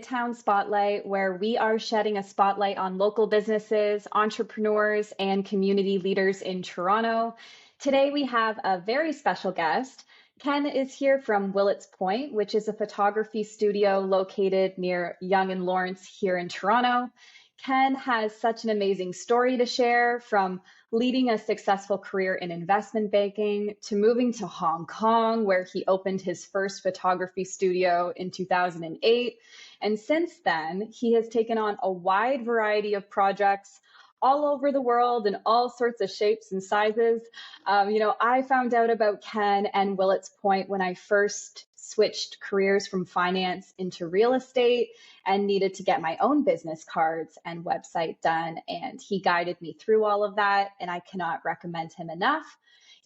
Midtown Spotlight, where we are shedding a spotlight on local businesses, entrepreneurs, and community leaders in Toronto. Today, we have a very special guest. Ken is here from Willets Point, which is a photography studio located near Yonge and Lawrence here in Toronto. Ken has such an amazing story to share, from leading a successful career in investment banking to moving to Hong Kong, where he opened his first photography studio in 2008. And since then, he has taken on a wide variety of projects all over the world in all sorts of shapes and sizes. I found out about Ken and Willets Point when I first switched careers from finance into real estate and needed to get my own business cards and website done. And he guided me through all of that, and I cannot recommend him enough.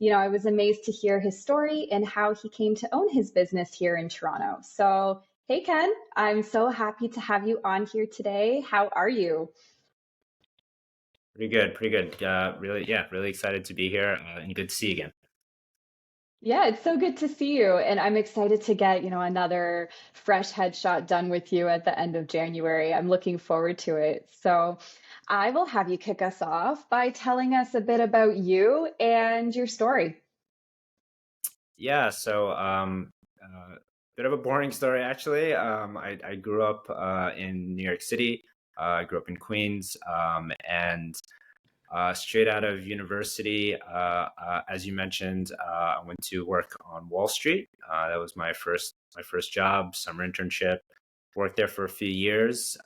I was amazed to hear his story and how he came to own his business here in Toronto. So, hey, Ken, I'm so happy to have you on here today. How are you? Pretty good, pretty good. Really excited to be here and good to see you again. Yeah, it's so good to see you. And I'm excited to get, another fresh headshot done with you at the end of January. I'm looking forward to it. So I will have you kick us off by telling us a bit about you and your story. Yeah, so bit of a boring story actually. I grew up in New York City. I grew up in Queens, and straight out of university, as you mentioned, I went to work on Wall Street. That was my first job, summer internship. Worked there for a few years.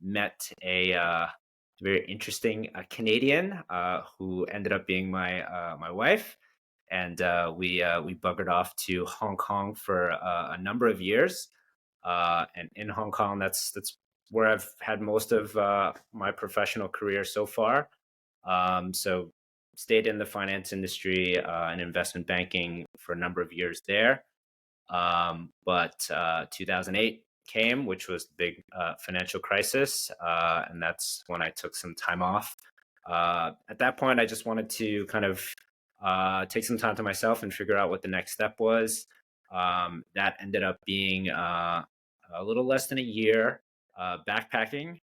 Met a very interesting Canadian who ended up being my wife, and we buggered off to Hong Kong for a number of years. And in Hong Kong, that's where I've had most of my professional career so far. So stayed in the finance industry and investment banking for a number of years there. But 2008 came, which was the big financial crisis, and that's when I took some time off. At that point, I just wanted to kind of take some time to myself and figure out what the next step was. That ended up being a little less than a year backpacking,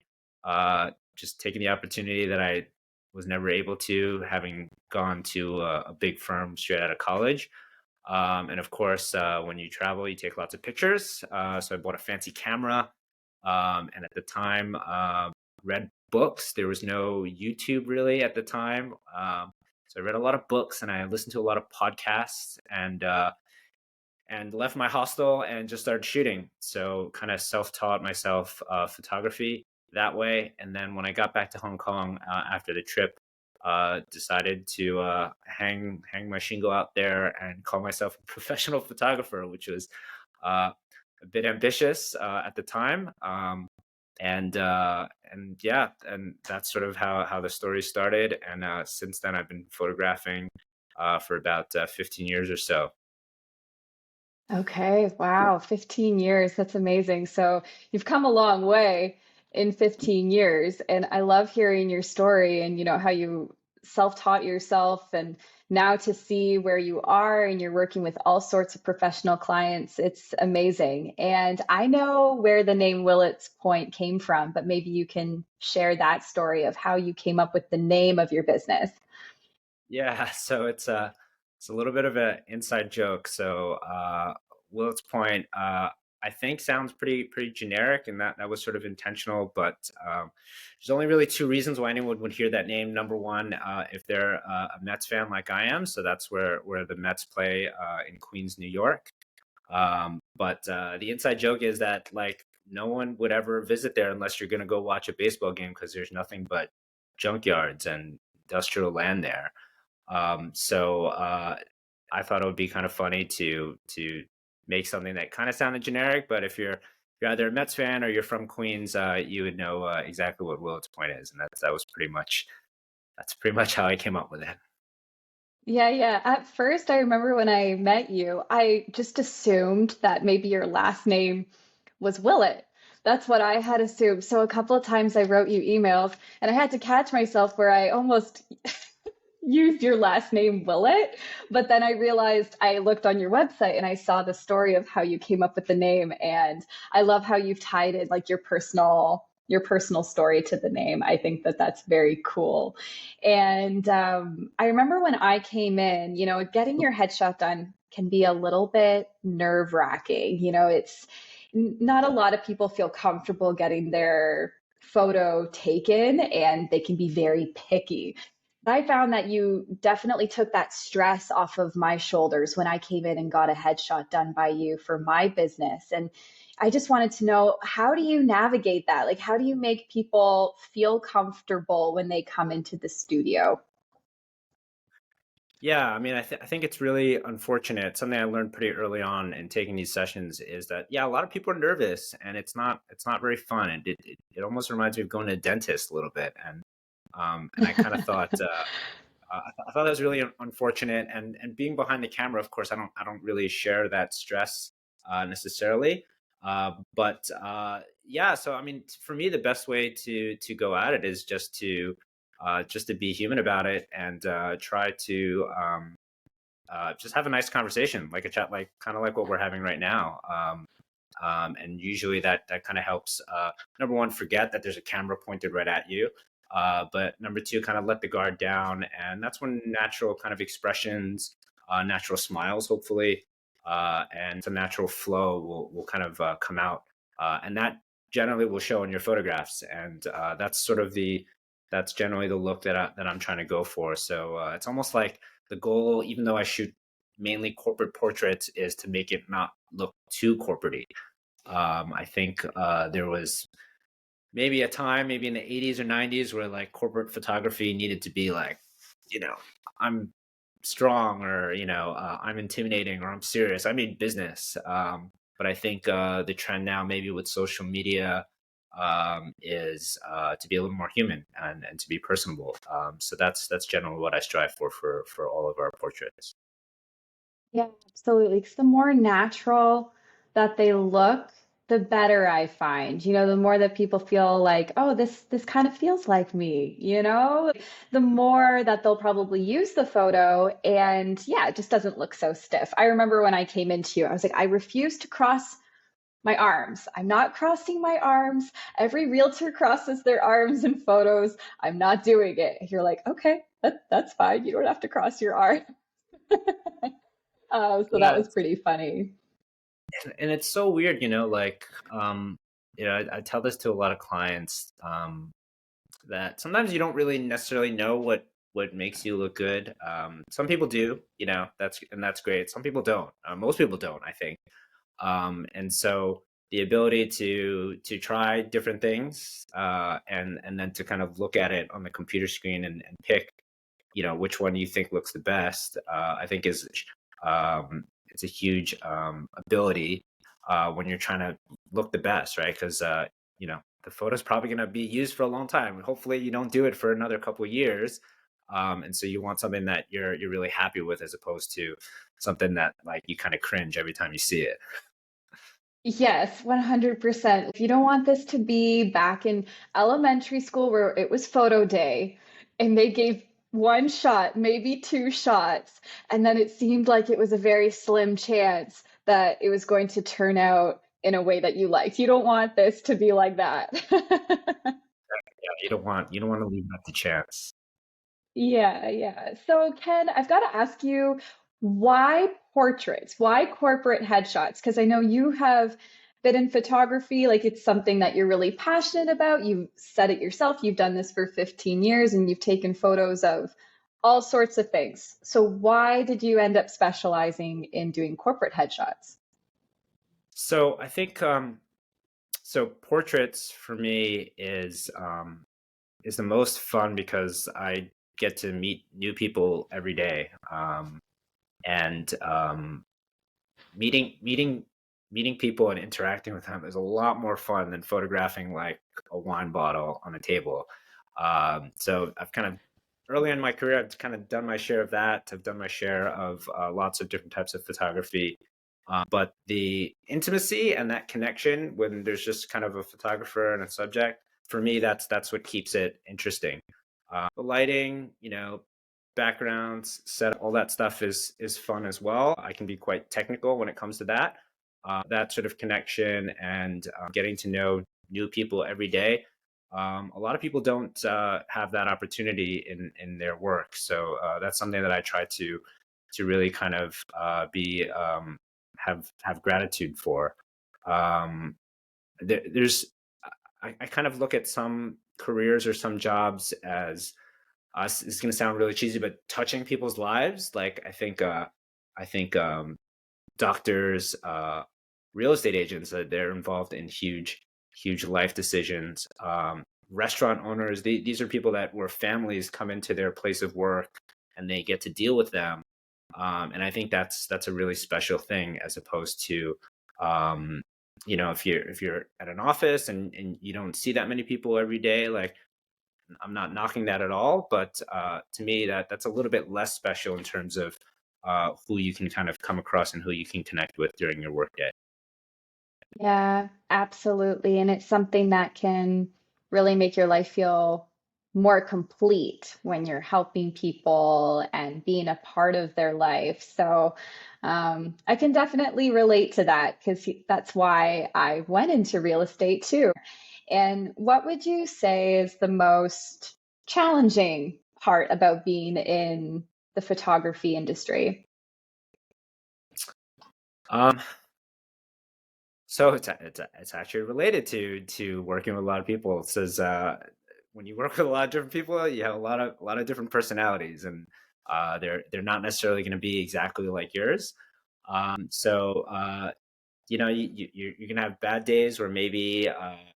just taking the opportunity that I was never able to, having gone to a big firm straight out of college. And of course, when you travel, you take lots of pictures. So I bought a fancy camera. And at the time, read books. There was no YouTube really at the time. So I read a lot of books and I listened to a lot of podcasts, and left my hostel and just started shooting. So kind of self-taught myself photography that way. And then when I got back to Hong Kong after the trip, decided to hang my shingle out there and call myself a professional photographer, which was a bit ambitious at the time. And yeah, and that's sort of how the story started. And since then, I've been photographing for about 15 years or so. Okay, wow, 15 years. That's amazing. So you've come a long way in 15 years. And I love hearing your story and how you self-taught yourself, and now to see where you are and you're working with all sorts of professional clients. It's amazing. And I know where the name Willets Point came from, but maybe you can share that story of how you came up with the name of your business. Yeah, so it's a little bit of an inside joke. So Will's Point, I think sounds pretty generic, and that was sort of intentional. But there's only really two reasons why anyone would hear that name. Number one, if they're a Mets fan like I am, so that's where the Mets play in Queens, New York. But the inside joke is that like no one would ever visit there unless you're going to go watch a baseball game, because there's nothing but junkyards and industrial land there. So I thought it would be kind of funny to make something that kind of sounded generic, but if you're either a Mets fan or you're from Queens, you would know exactly what Willets Point is, and that's pretty much how I came up with it. Yeah, yeah. At first, I remember when I met you, I just assumed that maybe your last name was Willett. That's what I had assumed. So a couple of times I wrote you emails and I had to catch myself where I almost used your last name Willet, but then I realized I looked on your website and I saw the story of how you came up with the name, and I love how you've tied in like your personal story to the name. I think that that's very cool. And I remember when I came in, getting your headshot done can be a little bit nerve wracking. It's not a lot of people feel comfortable getting their photo taken, and they can be very picky. I found that you definitely took that stress off of my shoulders when I came in and got a headshot done by you for my business. And I just wanted to know, how do you navigate that? Like, how do you make people feel comfortable when they come into the studio? Yeah, I mean, I think it's really unfortunate. Something I learned pretty early on in taking these sessions is that, yeah, a lot of people are nervous, and it's not very fun. And it almost reminds me of going to a dentist a little bit. And I kind of thought, I thought that was really unfortunate. And being behind the camera, of course, I don't really share that stress necessarily. But yeah, so I mean, for me, the best way to go at it is just to be human about it, and try to just have a nice conversation, like a chat, like kind of like what we're having right now. And usually that kind of helps. Number one, forget that there's a camera pointed right at you. But number two, kind of let the guard down, and that's when natural kind of expressions, natural smiles, hopefully, and some natural flow will kind of come out, and that generally will show in your photographs. And that's generally the look that I'm trying to go for. So it's almost like the goal, even though I shoot mainly corporate portraits, is to make it not look too corporate. I think there was maybe a time, maybe in the 80s or 90s, where like corporate photography needed to be like, you know, I'm strong, or, I'm intimidating, or I'm serious. I mean business. But I think the trend now, maybe with social media, is to be a little more human, and to be personable. So that's generally what I strive for all of our portraits. Yeah, absolutely. 'Cause the more natural that they look, the better I find. The more that people feel like, oh, this kind of feels like me, the more that they'll probably use the photo, and yeah, it just doesn't look so stiff. I remember when I came into you, I was like, I refuse to cross my arms. I'm not crossing my arms. Every realtor crosses their arms in photos. I'm not doing it. You're like, okay, that's fine. You don't have to cross your arm. So that Yeah, was pretty funny. and it's so weird, like, I tell this to a lot of clients, that sometimes you don't really necessarily know what makes you look good. Some people do, that's great. Some people don't. Most people don't, I think. And so the ability to try different things, and then to kind of look at it on the computer screen, and pick, which one you think looks the best, I think is, it's a huge ability, when you're trying to look the best, right? Because the photo's probably going to be used for a long time. Hopefully, you don't do it for another couple of years, and so you want something that you're really happy with, as opposed to something that like you kind of cringe every time you see it. Yes, 100%. If you don't want this to be back in elementary school where it was photo day and they gave one shot, maybe two shots, and then it seemed like it was a very slim chance that it was going to turn out in a way that you liked. You don't want this to be like that. Yeah, you don't want to leave that to chance. Yeah, yeah. So, Ken, I've got to ask you, why portraits? Why corporate headshots? Because I know you have been in photography, like it's something that you're really passionate about. You've said it yourself, you've done this for 15 years and you've taken photos of all sorts of things. So, why did you end up specializing in doing corporate headshots? So I think, so portraits for me is the most fun, because I get to meet new people every day, and meeting people and interacting with them is a lot more fun than photographing like a wine bottle on a table. So I've kind of, early in my career, I've kind of done my share of that. I've done my share of lots of different types of photography. But the intimacy and that connection, when there's just kind of a photographer and a subject, for me, that's what keeps it interesting. The lighting, backgrounds, set all that stuff is fun as well. I can be quite technical when it comes to that. That sort of connection and getting to know new people every day. A lot of people don't have that opportunity in their work, so that's something that I try to really kind of be have gratitude for. Um, there's I kind of look at some careers or some jobs as it's going to sound really cheesy, but touching people's lives. Like I think doctors, real estate agents, they're involved in huge life decisions. Restaurant owners, these are people that where families come into their place of work and they get to deal with them. And I think that's a really special thing as opposed to if you're at an office and you don't see that many people every day, like I'm not knocking that at all, but to me that's a little bit less special in terms of who you can kind of come across and who you can connect with during your workday. Yeah, absolutely. And it's something that can really make your life feel more complete when you're helping people and being a part of their life. So I can definitely relate to that because that's why I went into real estate too. And what would you say is the most challenging part about being in the photography industry? Um, so it's actually related to working with a lot of people. It says when you work with a lot of different people, you have a lot of different personalities, and they're not necessarily going to be exactly like yours. So you're gonna have bad days where maybe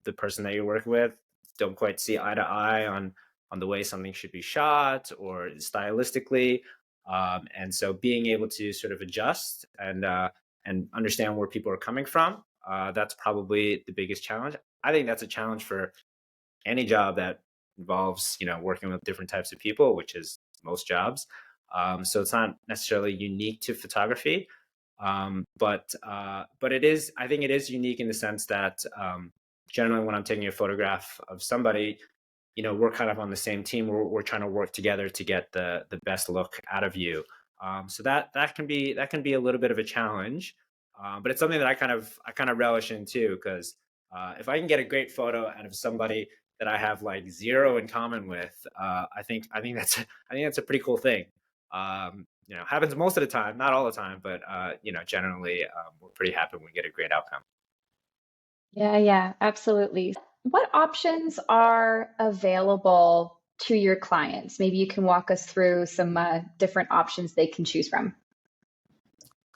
the person that you're working with don't quite see eye to eye on the way something should be shot or stylistically, and so being able to sort of adjust and understand where people are coming from, that's probably the biggest challenge. I think that's a challenge for any job that involves working with different types of people, which is most jobs. So it's not necessarily unique to photography, but it is. I think it is unique in the sense that generally when I'm taking a photograph of somebody, we're kind of on the same team. We're trying to work together to get the best look out of you. So that can be a little bit of a challenge, but it's something that I kind of relish in too because if I can get a great photo out of somebody that I have like zero in common with, I think that's a pretty cool thing. Happens most of the time, not all the time, but generally we're pretty happy when we get a great outcome. Yeah, yeah, absolutely. What options are available to your clients? Maybe you can walk us through some different options they can choose from.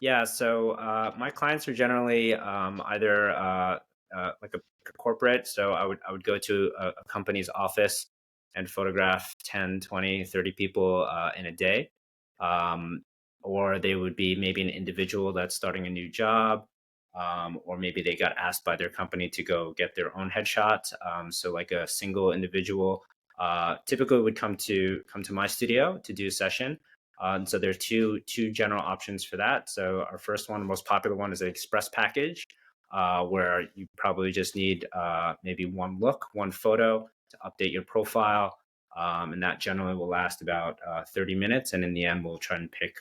Yeah, so my clients are generally either like a corporate. So I would go to a company's office and photograph 10, 20, 30 people in a day. Um, or they would be maybe an individual that's starting a new job, or maybe they got asked by their company to go get their own headshot. So like a single individual typically would come to my studio to do a session. So there are two general options for that. So our first one, the most popular one, is an express package, where you probably just need maybe one look, one photo to update your profile, and that generally will last about 30 minutes. And in the end, we'll try and pick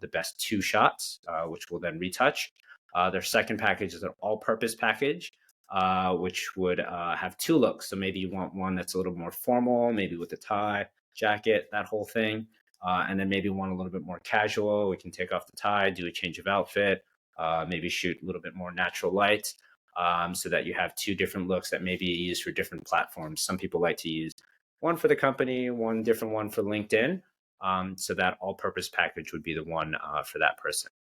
the best two shots, which we'll then retouch. Their second package is an all-purpose package, which would have two looks. So maybe you want one that's a little more formal, maybe with a tie, jacket, that whole thing. And then maybe one a little bit more casual. We can take off the tie, do a change of outfit, maybe shoot a little bit more natural light, so that you have two different looks that maybe you use for different platforms. Some people like to use one for the company, one different one for LinkedIn. So that all-purpose package would be the one for that person.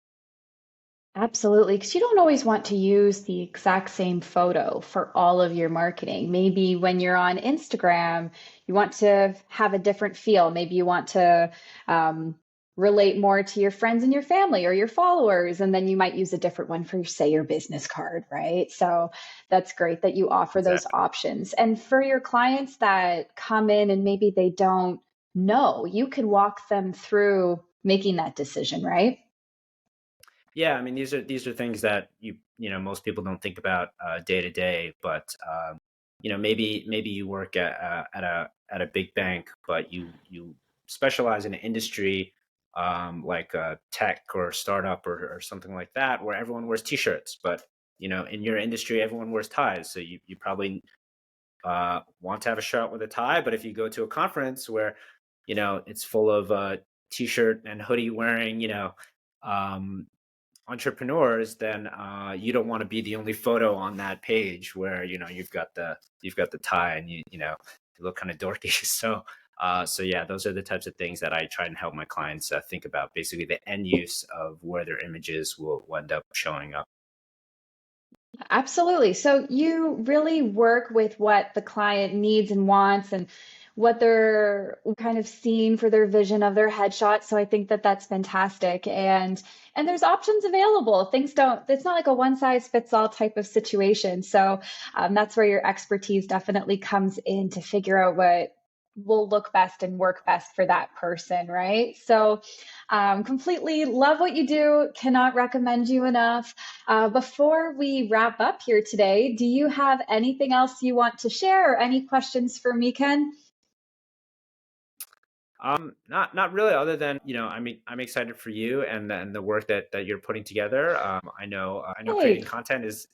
Absolutely, because you don't always want to use the exact same photo for all of your marketing. Maybe when you're on Instagram, you want to have a different feel. Maybe you want to um, relate more to your friends and your family or your followers, and then you might use a different one for, say, your business card, right? So that's great that you offer those Exactly. options. And for your clients that come in and maybe they don't know, you could walk them through making that decision, right? Yeah, I mean these are things that most people don't think about day to day, but maybe you work at a big bank, but you specialize in an industry like tech or startup or something like that, where everyone wears t-shirts, but in your industry, everyone wears ties. So you probably want to have a shirt with a tie. But if you go to a conference where, it's full of t-shirt and hoodie wearing, um, entrepreneurs, then you don't want to be the only photo on that page where you've got the tie and you look kind of dorky. So yeah, those are the types of things that I try and help my clients think about. Basically, the end use of where their images will end up showing up. Absolutely. So you really work with what the client needs and wants and what they're kind of seeing for their vision of their headshot. So I think that that's fantastic. And there's options available. Things don't, it's not like a one size fits all type of situation. So that's where your expertise definitely comes in to figure out what will look best and work best for that person, right? So completely love what you do. Cannot recommend you enough. Before we wrap up here today, do you have anything else you want to share or any questions for me, Ken? Not really, other than, I'm excited for you and the work that you're putting together. I know creating Hey, content is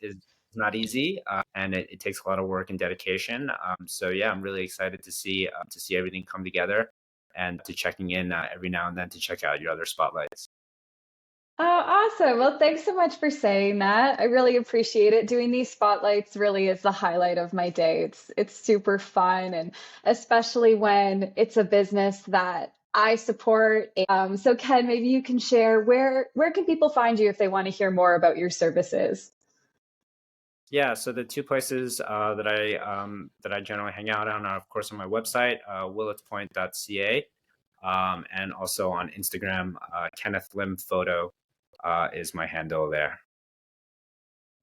not easy, and it takes a lot of work and dedication. So yeah, I'm really excited to see everything come together, and to checking in every now and then to check out your other spotlights. oh, awesome. Well, thanks so much for saying that. I really appreciate it. Doing these spotlights really is the highlight of my day. It's super fun, and especially when it's a business that I support. So Ken, maybe you can share where can people find you if they want to hear more about your services? Yeah, so the two places that I generally hang out on are, of course, on my website, willetspoint.ca, and also on Instagram. Kenneth Lim Photo is my handle there.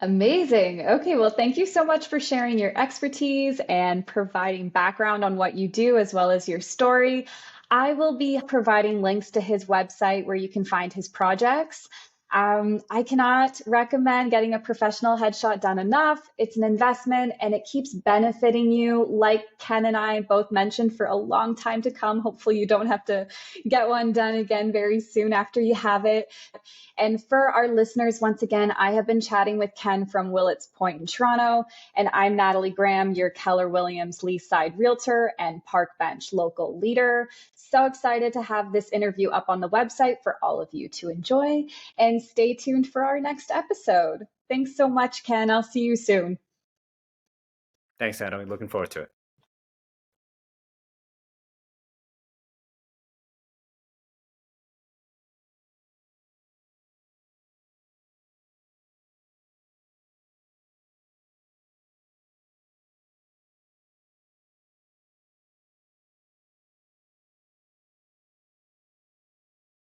Amazing. Okay, well, thank you so much for sharing your expertise and providing background on what you do as well as your story. I will be providing links to his website where you can find his projects. I cannot recommend getting a professional headshot done enough. It's an investment and it keeps benefiting you, like Ken and I both mentioned, for a long time to come. Hopefully, you don't have to get one done again very soon after you have it. And for our listeners, once again, I have been chatting with Ken from Willets Point in Toronto, and I'm Natalie Graham, your Keller Williams Leaside Realtor and Park Bench local leader. So excited to have this interview up on the website for all of you to enjoy, and stay tuned for our next episode. Thanks so much, Ken. I'll see you soon. Thanks, Natalie. Looking forward to it.